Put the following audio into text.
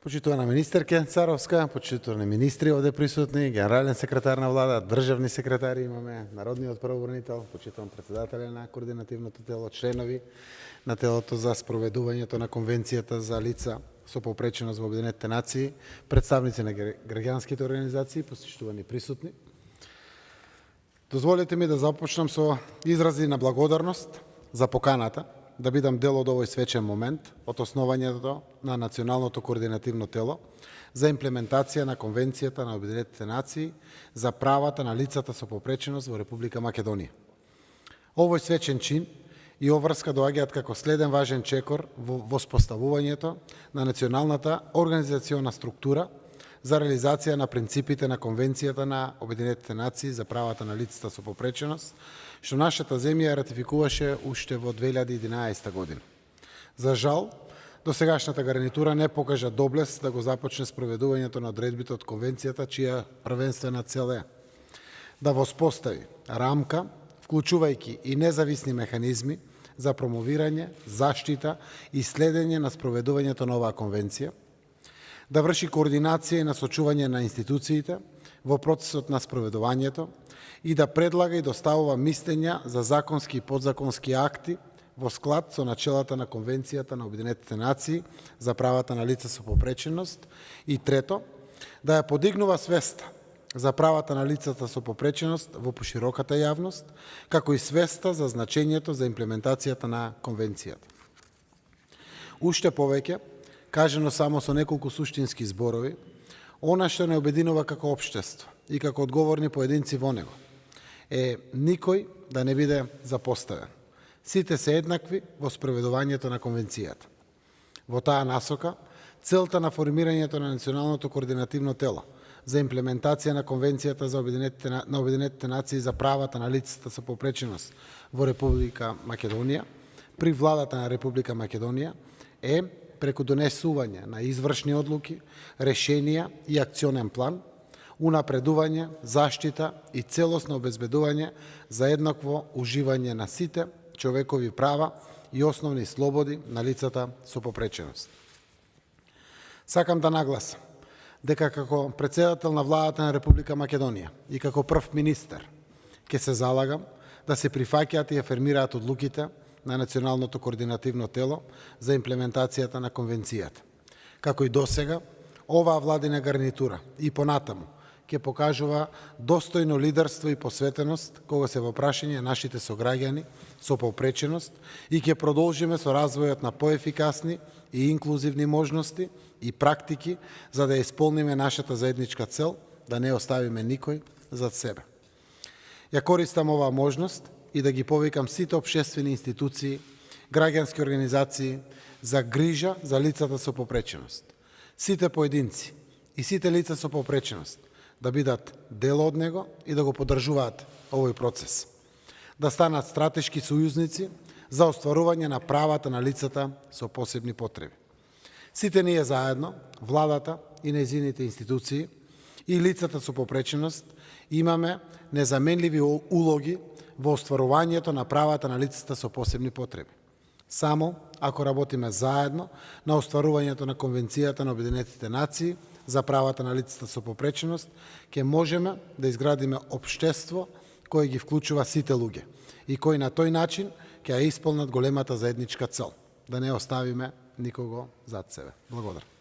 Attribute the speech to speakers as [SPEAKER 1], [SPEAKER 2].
[SPEAKER 1] Почитувана министерке Царовска, почитувани министри овде присутни, генерален секретар на влада, државни секретари имаме, народниот правобранител, почитуван председателя на координативното тело, членови на телото за спроведувањето на конвенцијата за лица со попреченост во Обединетите нации, представници на граѓанските организации, почитувани присутни. Дозволете ми да започнам со изрази на благодарност за поканата да бидам дел од овој свечен момент од основањето на Националното координативно тело за имплементација на Конвенцијата на Обединетите нации за правата на лицата со попреченост во Република Македонија. Овој свечен чин и обврска доаѓаат како следен важен чекор во воспоставувањето на националната организациона структура за реализација на принципите на Конвенцијата на Обединетите нации за правата на лицата со попреченост, што нашата земја ратификуваше уште во 2011 година. За жал, досегашната гарнитура не покажа доблест да го започне спроведувањето на одредбите од Конвенцијата, чија првенствена цел е да воспостави рамка, вклучувајќи и независни механизми за промовирање, заштита и следење на спроведувањето на оваа конвенција, да врши координација и насочување на институциите во процесот на спроведувањето и да предлага и доставува мислења за законски и подзаконски акти во склад со начелата на Конвенцијата на Обединетите нации за правата на лица со попреченост и трето, да ја подигнува свеста за правата на лицата со попреченост во пошироката јавност, како и свеста за значењето за имплементацијата на Конвенцијата. Уште повеќе, кажено само со неколку суштински зборови, она што не обединува како општество и како одговорни поединци во него е никој да не биде запоставен. Сите се еднакви во спроведувањето на Конвенцијата. Во таа насока, целта на формирањето на Националното координативно тело за имплементација на Конвенцијата на Обединетите нации за правата на лицата со попреченост во Република Македонија, при владата на Република Македонија, е преку донесување на извршни одлуки, решенија и акционен план, унапредување, заштита и целосно обезбедување за еднакво уживање на сите човекови права и основни слободи на лицата со попреченост. Сакам да нагласам дека како председател на владата на Република Македонија и како прв министер ќе се залагам да се прифаќаат и афирмираат одлуките на Националното координативно тело за имплементацијата на Конвенцијата. Како и досега, оваа владина гарнитура и понатаму ќе покажува достојно лидерство и посветеност кога се во прашање нашите сограѓани со попреченост и ќе продолжиме со развојот на поефикасни и инклузивни можности и практики за да исполниме нашата заедничка цел да не оставиме никој зад себе. Ја користам оваа можност и да ги повикам сите општествени институции, граѓански организации за грижа за лицата со попреченост. Сите поединци и сите лица со попреченост да бидат дел од него и да го поддржуваат овој процес. Да станат стратешки сојузници за остварување на правата на лицата со посебни потреби. Сите ние заедно, владата и нејзините институции и лицата со попреченост имаме незаменливи улоги во остварувањето на правата на лицата со посебни потреби. Само ако работиме заедно на остварувањето на Конвенцијата на Обединетите нации за правата на лицата со попреченост, ќе можеме да изградиме општество кој ги вклучува сите луѓе и кој на тој начин ќе ја исполнат големата заедничка цел, да не оставиме никого зад себе. Благодарам.